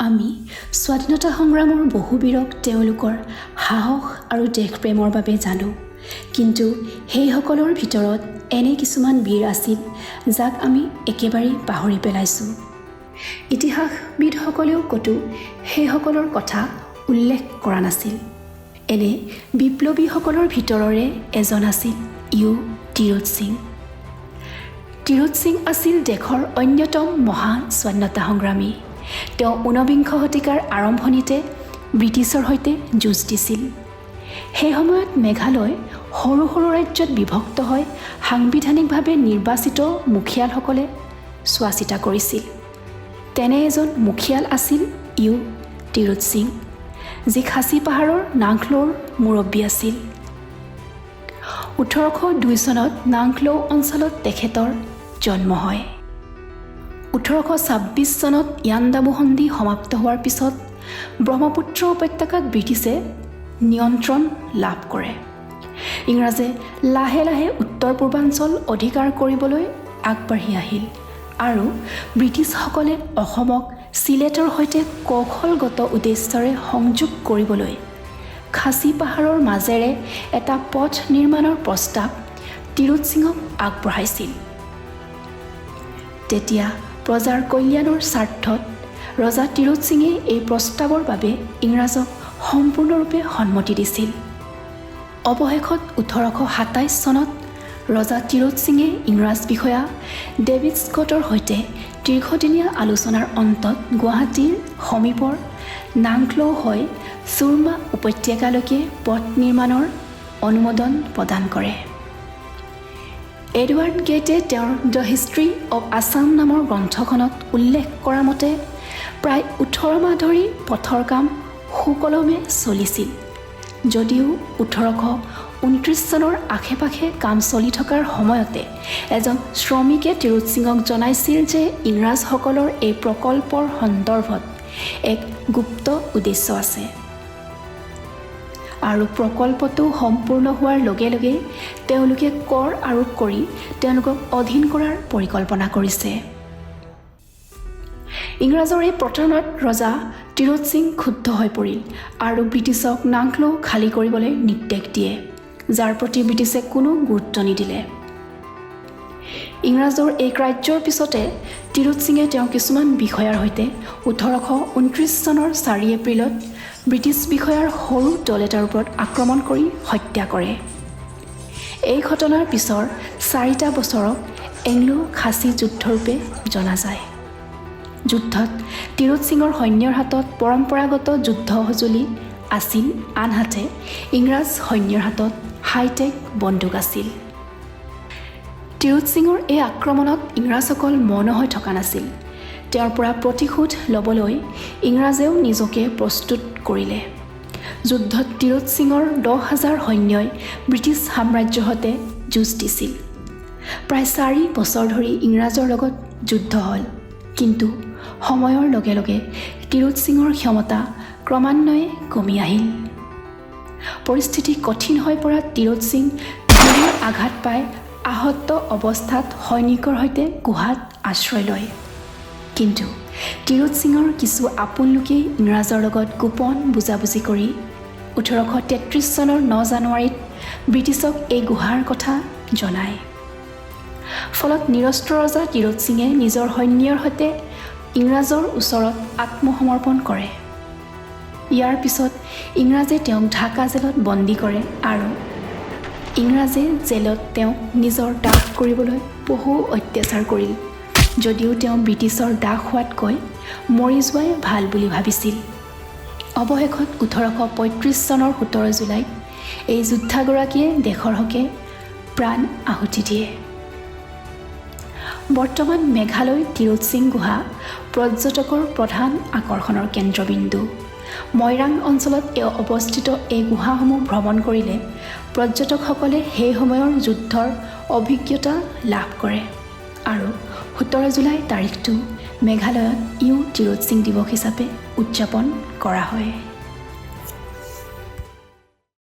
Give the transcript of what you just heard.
আমি স্বাধীনতা সংগ্ৰামৰ বহু বীৰক তেওঁলোকৰ সাহস আৰু দেশপ্ৰেমৰ বাবে জানো, কিন্তু সেইসকলৰ ভিতৰত এনে কিছুমান বীৰ আছিল যাক আমি একেবাৰেই পাহৰি পেলাইছোঁ। ইতিহাসবিদসকলেও ক'তো সেইসকলৰ কথা উল্লেখ কৰা নাছিল। এনে বিপ্লৱীসকলৰ ভিতৰৰে এজন আছিল ইউ টিৰোট সিং। টিৰোট সিং আছিল দেশৰ অন্যতম মহান স্বাধীনতা সংগ্ৰামী। তেওঁ ঊনবিংশ শতিকাৰ আৰম্ভণিতে ব্ৰিটিছৰ সৈতে যুঁজ দিছিল। সেই সময়ত মেঘালয় সৰু সৰু ৰাজ্যত বিভক্ত হৈ সাংবিধানিকভাৱে নিৰ্বাচিত মুখিয়ালসকলে চোৱা চিতা কৰিছিল। তেনে এজন মুখিয়াল আছিল ইউ টিৰোট সিং, যি খাচী পাহাৰৰ নাংখলৌৰ মুৰব্বী আছিল। 1802 চনত নাংখলৌ অঞ্চলত তেখেতৰ জন্ম হয়। 1826 চনত ইয়াণ্ডাবু সন্ধি সমাপ্ত হোৱাৰ পিছত ব্ৰহ্মপুত্ৰ উপত্যকাত ব্ৰিটিছে নিয়ন্ত্ৰণ লাভ কৰে। ইংৰাজে লাহে লাহে উত্তৰ পূৰ্বাঞ্চল অধিকাৰ কৰিবলৈ আগবাঢ়ি আহিল আৰু ব্ৰিটিছসকলে অসমক চিলেটৰ সৈতে কৌশলগত উদ্দেশ্যৰে সংযোগ কৰিবলৈ খাচী পাহাৰৰ মাজেৰে এটা পথ নিৰ্মাণৰ প্ৰস্তাৱ টিৰোট সিঙক আগবঢ়াইছিল। তেতিয়া প্ৰজাৰ কল্যাণৰ স্বাৰ্থত ৰজা টিৰোট সিঙে এই প্ৰস্তাৱৰ বাবে ইংৰাজক সম্পূৰ্ণৰূপে সন্মতি দিছিল। অৱশেষত 1827 চনত ৰজা টিৰোট সিঙে ইংৰাজ বিষয়া ডেভিড স্কটৰ সৈতে দীৰ্ঘদিনীয়া আলোচনাৰ অন্তত গুৱাহাটীৰ সমীপৰ নাংখলৌ হৈ চুৰমা উপত্যকালৈকে পথ নিৰ্মাণৰ অনুমোদন প্ৰদান কৰে। এডৱাৰ্ড গেটে তেওঁৰ দ্য হিষ্ট্ৰী অৱ আছাম নামৰ গ্ৰন্থখনত উল্লেখ কৰা মতে প্ৰায় 18 মাহ ধৰি পথৰ কাম সুকলমে চলিছিল। যদিও 1829 চনৰ আশে পাশে কাম চলি থকাৰ সময়তে এজন শ্ৰমিকে টিৰোট সিঙক জনাইছিল যে ইংৰাজসকলৰ এই প্ৰকল্পৰ সন্দৰ্ভত এক গুপ্ত উদ্দেশ্য আছে আৰু প্ৰকল্পটো সম্পূৰ্ণ হোৱাৰ লগে লগে তেওঁলোকে কৰ আৰোপ কৰি তেওঁলোকক অধীন কৰাৰ পৰিকল্পনা কৰিছে। ইংৰাজৰ এই প্ৰতাৰণাত ৰজা টিৰোট সিং ক্ষুব্ধ হৈ পৰিল আৰু ব্ৰিটিছক নাংখলৌ খালী কৰিবলৈ নিৰ্দেশ দিয়ে, যাৰ প্ৰতি ব্ৰিটিছে কোনো গুৰুত্ব নিদিলে। ইংৰাজৰ এই কাৰ্যৰ পিছতে টিৰোট সিঙে তেওঁৰ কিছুমান বিষয়াৰ সৈতে 1829 চনৰ 4 এপ্ৰিলত ব্ৰিটিছ বিষয়াৰ সৰু দল এটাৰ ওপৰত আক্ৰমণ কৰি হত্যা কৰে। এই ঘটনাৰ পিছৰ 4টা বছৰক এংলো-খাচী যুদ্ধৰূপে জনা যায়। যুদ্ধত টিৰোট সিঙৰ সৈন্যৰ হাতত পৰম্পৰাগত যুদ্ধ সঁজুলি আছিল, আনহাতে ইংৰাজ সৈন্যৰ হাতত হাইটেক বন্দুক আছিল। টিৰোট সিঙৰ এই আক্ৰমণত ইংৰাজসকল মৌন হৈ থকা নাছিল। তেওঁৰ পৰা প্ৰতিশোধ ল'বলৈ ইংৰাজেও নিজকে প্ৰস্তুত কৰিলে। যুদ্ধত টিৰোট সিঙৰ 10,000 সৈন্যই ব্ৰিটিছ সাম্ৰাজ্যৰ সৈতে যুঁজ দিছিল। প্ৰায় 4 বছৰ ধৰি ইংৰাজৰ লগত যুদ্ধ হ'ল, কিন্তু সময়ৰ লগে লগে টিৰোট সিঙৰ ক্ষমতা ক্ৰমান্বয়ে কমি আহিল। পৰিস্থিতি কঠিন হৈ পৰা টিৰোট সিং গুলীৰ আঘাত পাই আহত অৱস্থাত সৈনিকৰ সৈতে গুহাত আশ্ৰয় লয়। কিন্তু টিৰোট সিঙৰ কিছু আপোন লোকেই ইংৰাজৰ লগত গোপন বুজাবুজি কৰি 1833 চনৰ 9 জানুৱাৰীত ব্ৰিটিছক এই গুহাৰ কথা জনায়। ফলত নিৰস্ত্ৰ ৰজা টিৰোট সিঙে নিজৰ সৈন্যৰ সৈতে ইংৰাজৰ ওচৰত আত্মসমৰ্পণ কৰে। ইয়াৰ পিছত ইংৰাজে তেওঁক ঢাকা জেলত বন্দী কৰে আৰু ইংৰাজে জেলত তেওঁক নিজৰ দাস কৰিবলৈ বহু অত্যাচাৰ কৰিল, যদিও তেওঁ ব্ৰিটিছৰ দাস হোৱাতকৈ মৰি যোৱাই ভাল বুলি ভাবিছিল। অৱশেষত 1835 চনৰ 17 জুলাইত এই যোদ্ধাগৰাকীয়ে দেশৰ হকে প্ৰাণ আহুতি দিয়ে। বৰ্তমান মেঘালয় টিৰোট সিং গুহা পৰ্যটকৰ প্ৰধান আকৰ্ষণৰ কেন্দ্ৰবিন্দু। মইৰাং অঞ্চলত অৱস্থিত এই গুহাসমূহ ভ্ৰমণ কৰিলে পৰ্যটকসকলে সেই সময়ৰ যুদ্ধৰ অভিজ্ঞতা লাভ কৰে আৰু 17 জুলাই তাৰিখটো মেঘালয়ত ইউ টিৰোট সিং দিৱস হিচাপে উদযাপন কৰা হয়।